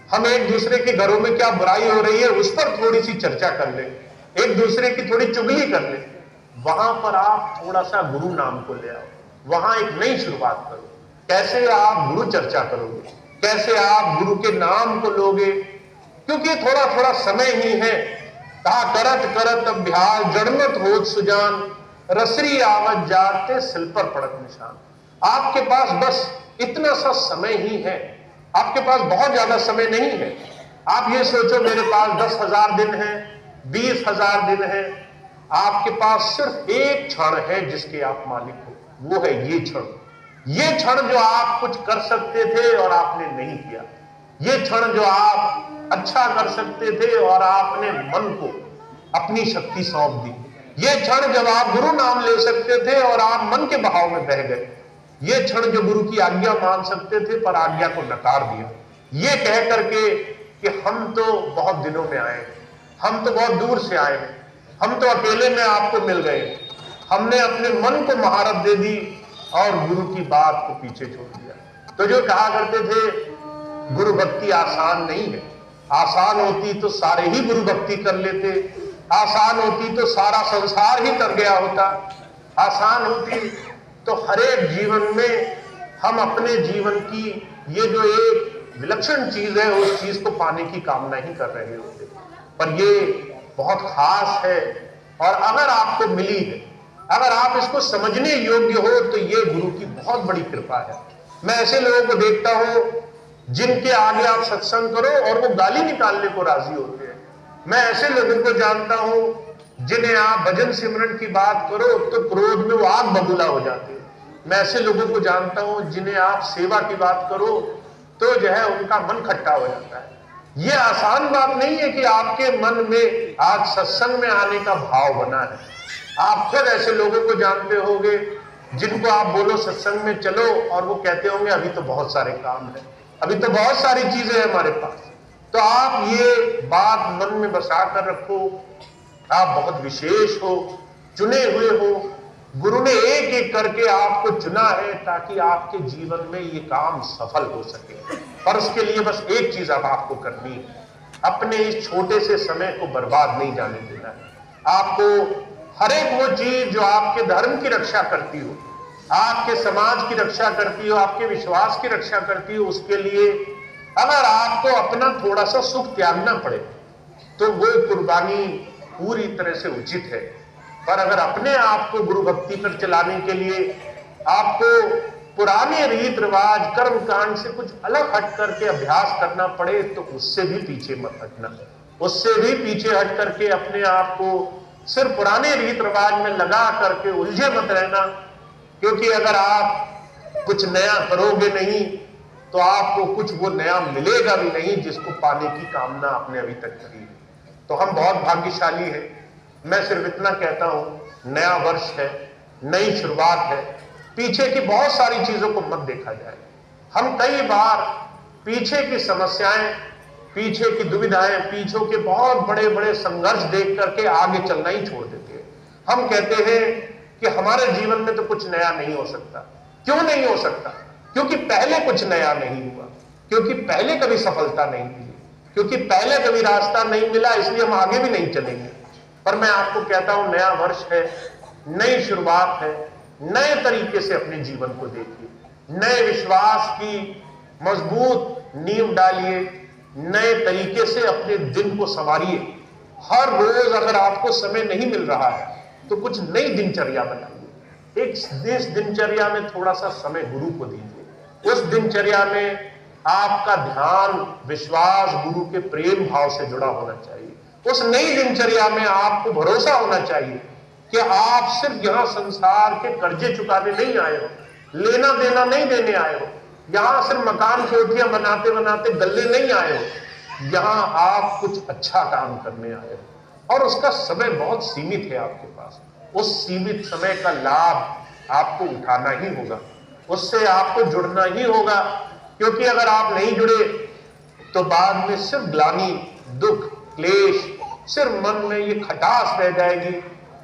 हम एक दूसरे के घरों में क्या बुराई हो रही है उस पर थोड़ी सी चर्चा कर ले, एक दूसरे की थोड़ी चुगली कर ले, वहां पर आप थोड़ा सा गुरु नाम को ले आओ, वहां एक नई शुरुआत करो। कैसे आप गुरु चर्चा करोगे, कैसे आप गुरु के नाम को लोगे, क्योंकि थोड़ा थोड़ा समय ही है। कहा करत करत अभ्यास जड़मत होत सुजान, रसरी आवत जाते सिल पर पड़त निशान। आपके पास बस इतना सा समय ही है, आपके पास बहुत ज्यादा समय नहीं है। आप ये सोचो मेरे पास 10,000 दिन है, 20,000 दिन है। आपके पास सिर्फ एक क्षण है जिसके आप मालिक हो, वो है ये क्षण। ये क्षण जो आप कुछ कर सकते थे और आपने नहीं किया, ये क्षण जो आप अच्छा कर सकते थे और आपने मन को अपनी शक्ति सौंप दी, ये क्षण जब आप गुरु नाम ले सकते थे और आप मन के बहाव में बह गए, ये क्षण जो गुरु की आज्ञा मान सकते थे पर आज्ञा को नकार दिया, ये कह करके कि हम तो बहुत दिनों में आए, हम तो बहुत दूर से आए, हम तो अकेले में आपको मिल गए, हमने अपने मन को महारत दे दी और गुरु की बात को पीछे छोड़ दिया। तो जो कहा करते थे गुरु भक्ति आसान नहीं है, आसान होती तो सारे ही गुरु भक्ति कर लेते, आसान होती तो सारा संसार ही तर गया होता, आसान होती तो हर एक जीवन में हम अपने जीवन की ये जो एक विलक्षण चीज है उस चीज को पाने की कामना ही कर रहे होते। पर ये बहुत खास है और अगर आपको मिली है, अगर आप इसको समझने योग्य हो तो ये गुरु की बहुत बड़ी कृपा है। मैं ऐसे लोगों को देखता हूं जिनके आगे आप सत्संग करो और वो गाली निकालने को राजी होते हैं। मैं ऐसे लोगों को जानता हूं जिन्हें आप भजन सिमरन की बात करो तो क्रोध में वो आग बबूला हो जाते हैं। मैं ऐसे लोगों को जानता हूं जिन्हें आप सेवा की बात करो तो जो है उनका मन खट्टा हो जाता है। ये आसान बात नहीं है कि आपके मन में आज सत्संग में आने का भाव बना है। आप खुद ऐसे लोगों को जानते होंगे जिनको आप बोलो सत्संग में चलो और वो कहते होंगे अभी तो बहुत सारे काम है, अभी तो बहुत सारी चीजें हैं हमारे पास। तो आप ये बात मन में बसा कर रखो, आप बहुत विशेष हो, चुने हुए हो। गुरु ने एक एक करके आपको चुना है ताकि आपके जीवन में ये काम सफल हो सके। पर उसके लिए बस एक चीज अब आपको करनी है, अपने इस छोटे से समय को बर्बाद नहीं जाने देना है। आपको हर एक वो चीज जो आपके धर्म की रक्षा करती हो, आपके समाज की रक्षा करती हो, आपके विश्वास की रक्षा करती हो, उसके लिए अगर आपको अपना थोड़ा सा सुख त्यागना पड़े तो वो कुर्बानी पूरी तरह से उचित है। पर अगर अपने आप को गुरु भक्ति पर चलाने के लिए आपको पुराने रीत रिवाज कर्म कांड से कुछ अलग हट करके अभ्यास करना पड़े तो उससे भी पीछे मत हटना, उससे भी पीछे हट करके अपने आप को सिर्फ पुराने रीत रिवाज में लगा करके उलझे मत रहना। क्योंकि अगर आप कुछ नया करोगे नहीं तो आपको कुछ वो नया मिलेगा भी नहीं जिसको पाने की कामना आपने अभी तक करी है। तो हम बहुत भाग्यशाली हैं। मैं सिर्फ इतना कहता हूं, नया वर्ष है, नई शुरुआत है, पीछे की बहुत सारी चीजों को मत देखा जाए। हम कई बार पीछे की समस्याएं, पीछे की दुविधाएं, पीछे के बहुत बड़े बड़े संघर्ष देख करके आगे चलना ही छोड़ देते हैं। हम कहते हैं कि हमारे जीवन में तो कुछ नया नहीं हो सकता। क्यों नहीं हो सकता? क्योंकि पहले कुछ नया नहीं हुआ, क्योंकि पहले कभी सफलता नहीं मिली, क्योंकि पहले कभी रास्ता नहीं मिला, इसलिए हम आगे भी नहीं चलेंगे। पर मैं आपको कहता हूं, नया वर्ष है, नई शुरुआत है, नए तरीके से अपने जीवन को देखिए, नए विश्वास की मजबूत नींव डालिए, नए तरीके से अपने दिन को संवारिए। हर रोज अगर आपको समय नहीं मिल रहा है तो कुछ नई दिनचर्या बनाइए। इस दिनचर्या में थोड़ा सा समय गुरु को दीजिए। उस दिनचर्या में आपका ध्यान, विश्वास गुरु के प्रेम भाव से जुड़ा होना चाहिए। उस नई दिनचर्या में आपको भरोसा होना चाहिए कि आप सिर्फ यहां संसार के कर्जे चुकाने नहीं आए हो, लेना देना नहीं देने आए हो, यहां सिर्फ मकान कोठियां बनाते बनाते गल्ले नहीं आए हो, यहां आप कुछ अच्छा काम करने आए हो और उसका समय बहुत सीमित है आपके पास। उस सीमित समय का लाभ आपको उठाना ही होगा, उससे आपको जुड़ना ही होगा, क्योंकि अगर आप नहीं जुड़े तो बाद में सिर्फ ग्लानि, दुख, क्लेश, सिर्फ मन में ये खटास रह जाएगी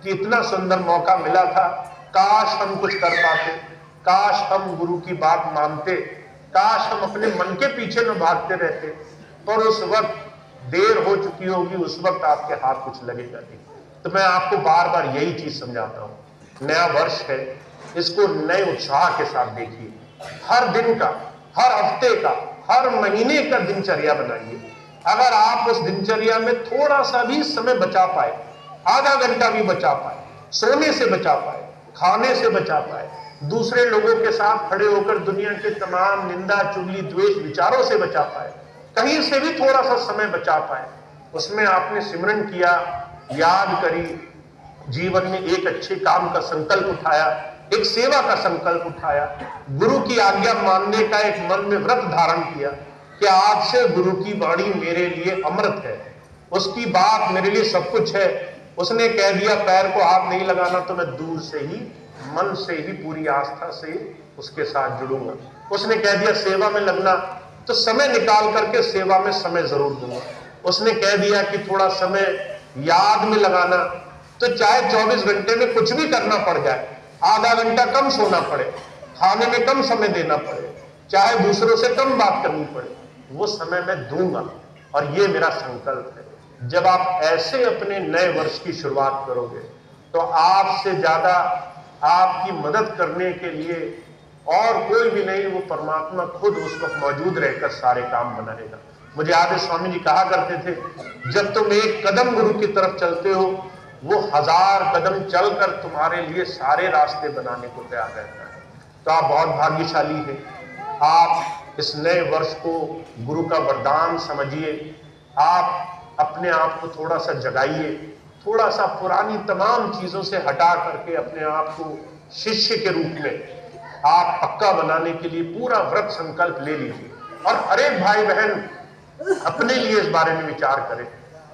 कि इतना सुंदर मौका मिला था, काश हम कुछ कर पाते, काश हम गुरु की बात मानते, काश हम अपने मन के पीछे न भागते रहते। पर उस वक्त देर हो चुकी होगी, उस वक्त आपके हाथ कुछ लगेगा नहीं। तो मैं आपको बार बार यही चीज समझाता हूं, नया वर्ष है, इसको नए उत्साह के साथ देखिए। हर दिन का, हर हफ्ते का, हर महीने का दिनचर्या बनाइए। अगर आप उस दिनचर्या में थोड़ा सा भी समय बचा पाए, आधा घंटा भी बचा पाए, सोने से बचा पाए, खाने से बचा पाए, दूसरे लोगों के साथ खड़े होकर दुनिया के तमाम निंदा, चुगली, द्वेष विचारों से बचा पाए, कहीं से भी थोड़ा सा समय बचा पाए, उसमें आपने सिमरन किया, याद करी, जीवन में एक अच्छे काम का संकल्प उठाया, एक सेवा का संकल्प उठाया, गुरु की आज्ञा मानने का एक मन में व्रत धारण किया कि आज से गुरु की वाणी मेरे लिए अमृत है, उसकी बात मेरे लिए सब कुछ है। उसने कह दिया पैर को हाथ नहीं लगाना तो मैं दूर से ही, मन से ही, पूरी आस्था से उसके साथ जुड़ूंगा। उसने कह दिया सेवा में लगना तो समय निकाल करके सेवा में समय जरूर दूंगा। उसने कह दिया कि थोड़ा समय याद में लगाना तो चाहे 24 घंटे में कुछ भी करना पड़ जाए, आधा घंटा कम सोना पड़े, खाने में कम समय देना पड़े, चाहे दूसरों से कम बात करनी पड़े, वो समय मैं दूंगा और ये मेरा संकल्प है। जब आप ऐसे अपने नए वर्ष की शुरुआत करोगे तो आपसे ज्यादा आपकी मदद करने के लिए और कोई भी नहीं, वो परमात्मा खुद उस वक्त मौजूद रहकर सारे काम बनाएगा। मुझे याद है स्वामी जी कहा करते थे, जब तुम एक कदम गुरु की तरफ चलते हो वो 1000 कदम चलकर तुम्हारे लिए सारे रास्ते बनाने को तैयार रहता है। तो आप बहुत भाग्यशाली हैं। आप इस नए वर्ष को गुरु का वरदान समझिए। आप अपने आप को थोड़ा सा जगाइए, थोड़ा सा पुरानी तमाम चीजों से हटा करके अपने आप को शिष्य के रूप में आप पक्का बनाने के लिए पूरा व्रत संकल्प ले लीजिए और हर एक भाई बहन अपने लिए इस बारे में विचार करें।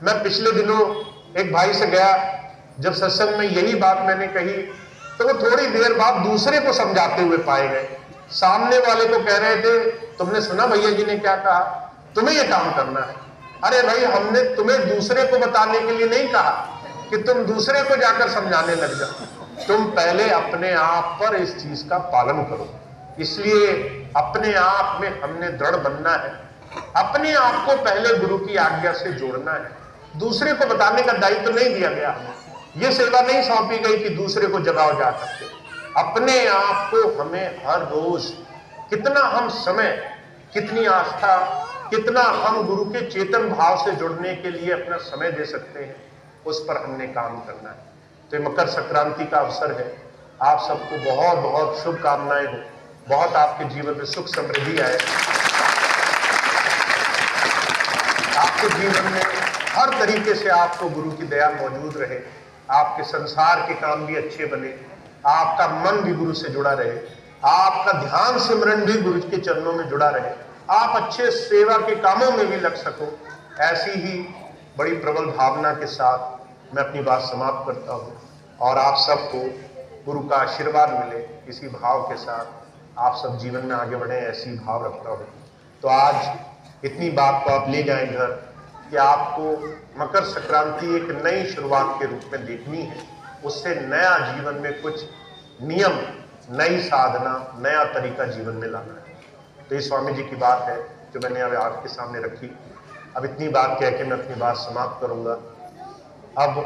मैं पिछले दिनों एक भाई से गया, जब सत्संग में यही बात मैंने कही तो वो थोड़ी देर बाद दूसरे को समझाते हुए पाए गए। सामने वाले को कह रहे थे, तुमने सुना भैया जी ने क्या कहा, तुम्हें यह काम करना है। अरे भाई, हमने तुम्हें दूसरे को बताने के लिए नहीं कहा कि तुम दूसरे को जाकर समझाने लग जाओ, तुम पहले अपने आप पर इस चीज का पालन करो। इसलिए अपने आप में हमने दृढ़ बनना है, अपने आप को पहले गुरु की आज्ञा से जोड़ना है। दूसरे को बताने का दायित्व नहीं दिया गया हमें, यह सेवा नहीं सौंपी गई कि दूसरे को जगाओ जा करके। अपने आप को हमें हर रोज कितना हम समय, कितनी आस्था, कितना हम गुरु के चेतन भाव से जुड़ने के लिए अपना समय दे सकते हैं, उस पर हमने काम करना है। तो मकर संक्रांति का अवसर है, आप सबको बहुत बहुत शुभकामनाएं हो, बहुत आपके जीवन में सुख समृद्धि आए, आपके जीवन में हर तरीके से आपको गुरु की दया मौजूद रहे, आपके संसार के काम भी अच्छे बने, आपका मन भी गुरु से जुड़ा रहे, आपका ध्यान सिमरन भी गुरु के चरणों में जुड़ा रहे, आप अच्छे सेवा के कामों में भी लग सको, ऐसी ही बड़ी प्रबल भावना के साथ मैं अपनी बात समाप्त करता हूँ। और आप सबको गुरु का आशीर्वाद मिले, इसी भाव के साथ आप सब जीवन में आगे बढ़े, ऐसी भाव रखता हूँ। तो आज इतनी बात को आप ले जाएं घर कि आपको मकर संक्रांति एक नई शुरुआत के रूप में देखनी है, उससे नया जीवन में कुछ नियम, नई साधना, नया तरीका जीवन में लाना है। तो ये स्वामी जी की बात है जो मैंने अब आपके सामने रखी। अब इतनी बात कह के मैं अपनी बात समाप्त करूंगा। अब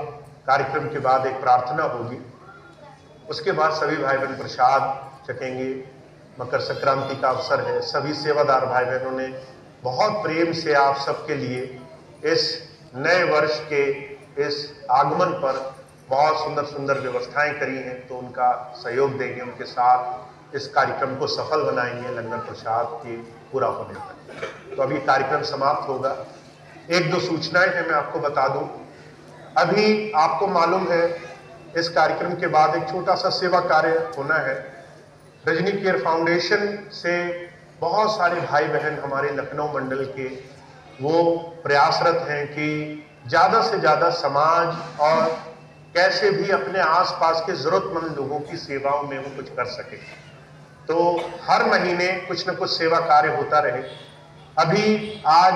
कार्यक्रम के बाद एक प्रार्थना होगी, उसके बाद सभी भाई बहन प्रसाद चखेंगे। मकर संक्रांति का अवसर है, सभी सेवादार भाई बहनों ने बहुत प्रेम से आप सबके लिए इस नए वर्ष के इस आगमन पर बहुत सुंदर सुंदर व्यवस्थाएं करी हैं, तो उनका सहयोग देंगे, उनके साथ इस कार्यक्रम को सफल बनाएंगे लंगर प्रसाद के पूरा होने तक। तो अभी कार्यक्रम समाप्त होगा। एक दो सूचनाएं हैं, मैं आपको बता दूं। अभी आपको मालूम है इस कार्यक्रम के बाद एक छोटा सा सेवा कार्य होना है। रजनी केयर फाउंडेशन से बहुत सारे भाई बहन हमारे लखनऊ मंडल के वो प्रयासरत हैं कि ज़्यादा से ज़्यादा समाज और कैसे भी अपने आसपास के जरूरतमंद लोगों की सेवाओं में वो कुछ कर सके। तो हर महीने कुछ न कुछ सेवा कार्य होता रहे। अभी आज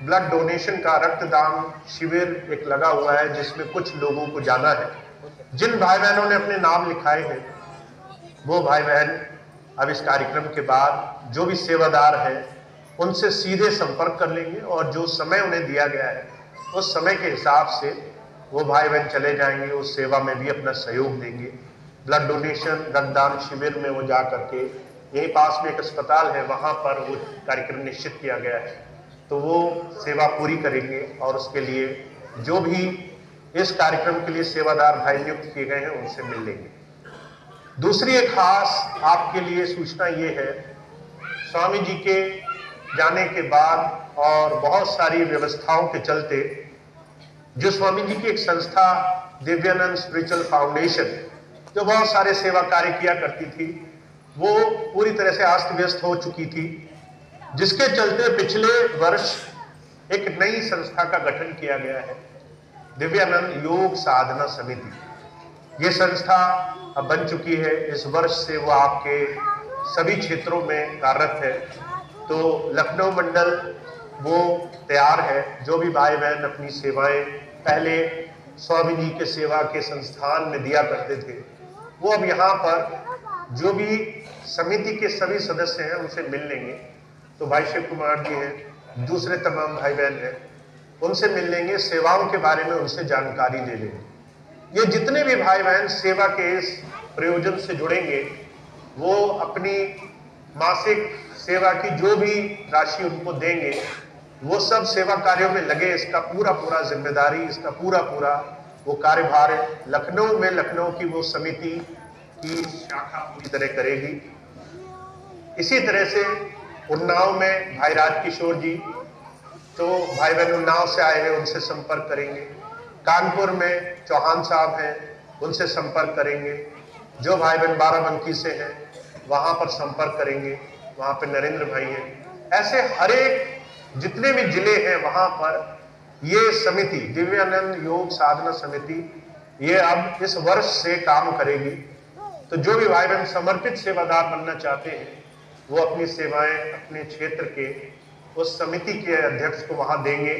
ब्लड डोनेशन का रक्तदान शिविर एक लगा हुआ है, जिसमें कुछ लोगों को जाना है। जिन भाई बहनों ने अपने नाम लिखाए हैं वो भाई बहन अब इस कार्यक्रम के बाद जो भी सेवादार हैं उनसे सीधे संपर्क कर लेंगे, और जो समय उन्हें दिया गया है उस समय के हिसाब से वो भाई बहन चले जाएंगे, उस सेवा में भी अपना सहयोग देंगे। ब्लड डोनेशन रक्तदान शिविर में वो जा करके, यहीं पास में एक अस्पताल है वहाँ पर वो कार्यक्रम निश्चित किया गया है, तो वो सेवा पूरी करेंगे। और उसके लिए जो भी इस कार्यक्रम के लिए सेवादार भाई नियुक्त किए गए हैं उनसे मिल लेंगे। दूसरी एक खास आपके लिए सूचना ये है, स्वामी जी के जाने के बाद और बहुत सारी व्यवस्थाओं के चलते जो स्वामी जी की एक संस्था दिव्यानंद स्पिरिचुअल फाउंडेशन जो बहुत सारे सेवा कार्य किया करती थी, वो पूरी तरह से अस्त व्यस्त हो चुकी थी, जिसके चलते पिछले वर्ष एक नई संस्था का गठन किया गया है, दिव्यानंद योग साधना समिति। ये संस्था अब बन चुकी है, इस वर्ष से वो आपके सभी क्षेत्रों में कार्यरत है। तो लखनऊ मंडल वो तैयार है, जो भी भाई बहन अपनी सेवाएं पहले स्वामी जी के सेवा के संस्थान में दिया करते थे, वो अब यहाँ पर जो भी समिति के सभी सदस्य हैं उनसे मिल लेंगे। तो भाई शिव कुमार जी हैं, दूसरे तमाम भाई बहन हैं, उनसे मिल लेंगे, सेवाओं के बारे में उनसे जानकारी ले लेंगे। ये जितने भी भाई बहन सेवा के इस प्रयोजन से जुड़ेंगे, वो अपनी मासिक सेवा की जो भी राशि उनको देंगे, वो सब सेवा कार्यों में लगे। इसका पूरा पूरा जिम्मेदारी, इसका पूरा पूरा वो कार्यभार लखनऊ में, लखनऊ की वो समिति की शाखा पूरी तरह करेगी। इसी तरह से उन्नाव में भाई राजकिशोर जी, तो भाई बहन उन्नाव से आए हैं, उनसे संपर्क करेंगे। कानपुर में चौहान साहब हैं, उनसे संपर्क करेंगे। जो भाई बहन बाराबंकी से हैं वहाँ पर संपर्क करेंगे, वहाँ पे नरेंद्र भाई हैं। ऐसे हर एक जितने भी जिले हैं वहाँ पर ये समिति दिव्यानंद योग साधना समिति ये अब इस वर्ष से काम करेगी। तो जो भी भाई बहन समर्पित सेवादार बनना चाहते हैं वो अपनी सेवाएं अपने क्षेत्र के उस समिति के अध्यक्ष को वहां देंगे,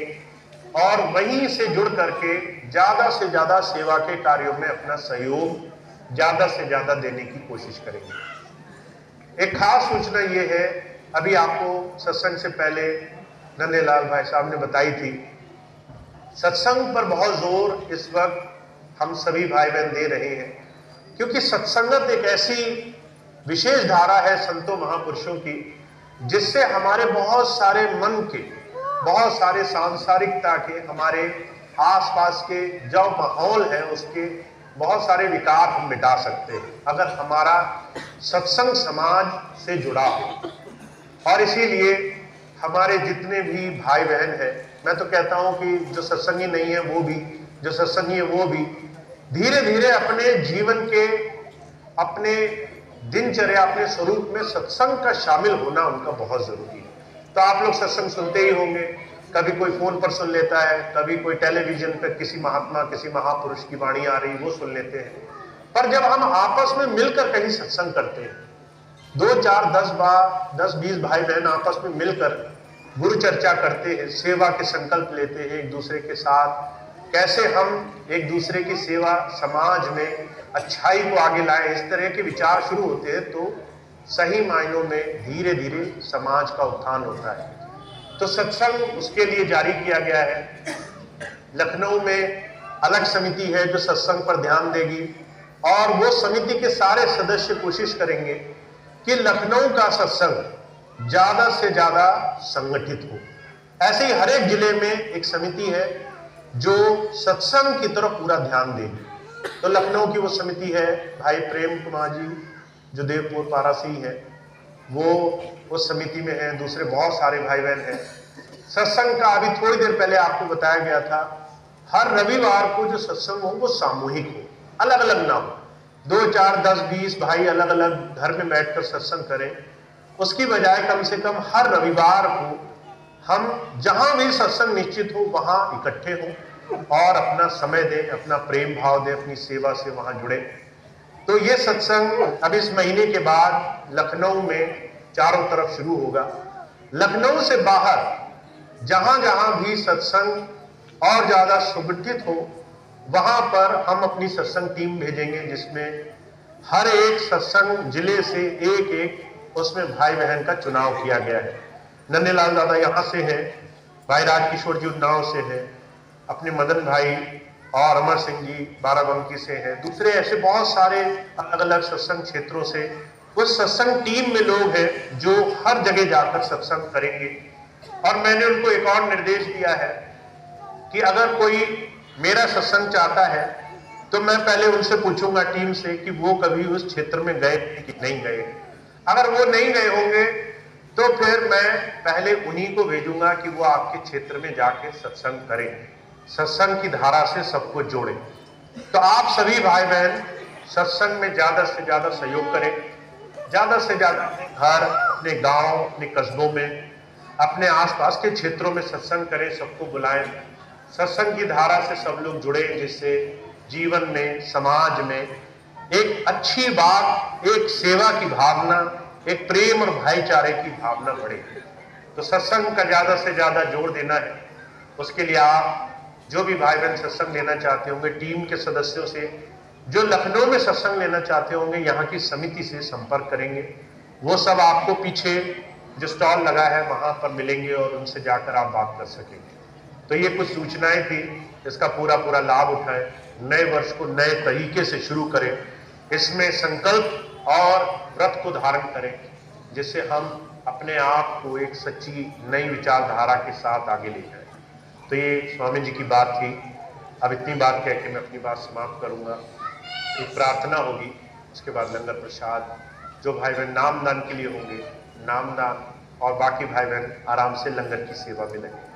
और वहीं से जुड़ करके ज्यादा से ज्यादा सेवा के कार्यों में अपना सहयोग ज्यादा से ज्यादा देने की कोशिश करेंगे। एक खास सूचना ये है, अभी आपको सत्संग से पहले नंदेलाल भाई साहब ने बताई थी, सत्संग पर बहुत जोर इस वक्त हम सभी भाई बहन दे रहे हैं, क्योंकि सत्संगत एक ऐसी विशेष धारा है संतों महापुरुषों की, जिससे हमारे बहुत सारे मन के, बहुत सारे सांसारिकता के, हमारे आसपास के जो माहौल है उसके बहुत सारे विकार हम मिटा सकते हैं अगर हमारा सत्संग समाज से जुड़ा हो। और इसीलिए हमारे जितने भी भाई बहन हैं, मैं तो कहता हूं कि जो सत्संगी नहीं है वो भी, जो सत्संगी है वो भी, धीरे धीरे अपने जीवन के, अपने दिनचर्या, अपने स्वरूप में सत्संग का शामिल होना उनका बहुत जरूरी है। तो आप लोग सत्संग सुनते ही होंगे, कभी कोई फोन पर सुन लेता है, कभी कोई टेलीविजन पर किसी महात्मा, किसी महापुरुष की वाणी आ रही वो सुन लेते हैं। पर जब हम आपस में मिलकर कहीं सत्संग करते हैं, 2, 4, 10, 20 भाई बहन आपस में मिलकर गुरु चर्चा करते हैं, सेवा के संकल्प लेते हैं एक दूसरे के साथ, कैसे हम एक दूसरे की सेवा, समाज में अच्छाई को आगे लाएं, इस तरह के विचार शुरू होते हैं, तो सही मायनों में धीरे धीरे समाज का उत्थान होता है। तो सत्संग उसके लिए जारी किया गया है। लखनऊ में अलग समिति है जो सत्संग पर ध्यान देगी, और वो समिति के सारे सदस्य कोशिश करेंगे कि लखनऊ का सत्संग ज्यादा से ज्यादा संगठित हो। ऐसे ही हर एक जिले में एक समिति है जो सत्संग की तरफ पूरा ध्यान देगी। तो लखनऊ की वो समिति है, भाई प्रेम कुमार जी जो देवपुर पारासी है, वो उस समिति में है। दूसरे बहुत सारे भाई बहन हैं। सत्संग का अभी थोड़ी देर पहले आपको बताया गया था, हर रविवार को जो सत्संग हो वो सामूहिक हो, अलग अलग ना हो। 2, 4, 10, 20 भाई अलग अलग घर में बैठकर सत्संग करें, उसकी बजाय कम से कम हर रविवार को हम जहां भी सत्संग निश्चित हो वहां इकट्ठे हों और अपना समय दें, अपना प्रेम भाव दें, अपनी सेवा से वहां जुड़े। तो ये सत्संग अब इस महीने के बाद लखनऊ में चारों तरफ शुरू होगा। लखनऊ से बाहर जहां जहां भी सत्संग और ज्यादा सुगठित हो वहां पर हम अपनी सत्संग टीम भेजेंगे, जिसमें हर एक सत्संग जिले से एक उसमें भाई बहन का चुनाव किया गया है। नन्हेलाल दादा यहाँ से हैं, भाई राजकिशोर जी उन्नाव से हैं, अपने मदन भाई और अमर सिंह जी बाराबंकी से हैं, दूसरे ऐसे बहुत सारे अलग अलग सत्संग क्षेत्रों से उस सत्संग टीम में लोग हैं जो हर जगह जाकर सत्संग करेंगे। और मैंने उनको एक और निर्देश दिया है कि अगर कोई मेरा सत्संग चाहता है तो मैं पहले उनसे पूछूंगा टीम से कि वो कभी उस क्षेत्र में गए कि नहीं गए। अगर वो नहीं गए होंगे तो फिर मैं पहले उन्हीं को भेजूंगा कि वो आपके क्षेत्र में जाके सत्संग करें, सत्संग की धारा से सबको जोड़ें। तो आप सभी भाई बहन सत्संग में ज्यादा से ज्यादा सहयोग करें, ज्यादा से ज्यादा अपने घर, अपने गांव, अपने कस्बों में, अपने आसपास के क्षेत्रों में सत्संग करें, सबको बुलाएं, सत्संग की धारा से सब लोग जुड़े, जिससे जीवन में, समाज में एक अच्छी बात, एक सेवा की भावना, एक प्रेम और भाईचारे की भावना बढ़े। तो सत्संग का ज्यादा से ज्यादा जोर देना है। उसके लिए आप जो भी भाई बहन सत्संग लेना चाहते होंगे, टीम के सदस्यों से जो लखनऊ में सत्संग लेना चाहते होंगे, यहाँ की समिति से संपर्क करेंगे। वो सब आपको पीछे जो स्टॉल लगा है वहां पर मिलेंगे और उनसे जाकर आप बात कर सकेंगे। तो ये कुछ सूचनाएं थी, इसका पूरा लाभ उठाएं, नए वर्ष को नए तरीके से शुरू करें, इसमें संकल्प और व्रत को धारण करें, जिससे हम अपने आप को एक सच्ची नई विचारधारा के साथ आगे ले जाएं। तो ये स्वामी जी की बात थी। अब इतनी बात कह के मैं अपनी बात समाप्त करूंगा। एक प्रार्थना होगी, उसके बाद लंगर प्रसाद, जो भाई बहन नामदान के लिए होंगे नामदान, और बाकी भाई बहन आराम से लंगर की सेवा में लगे।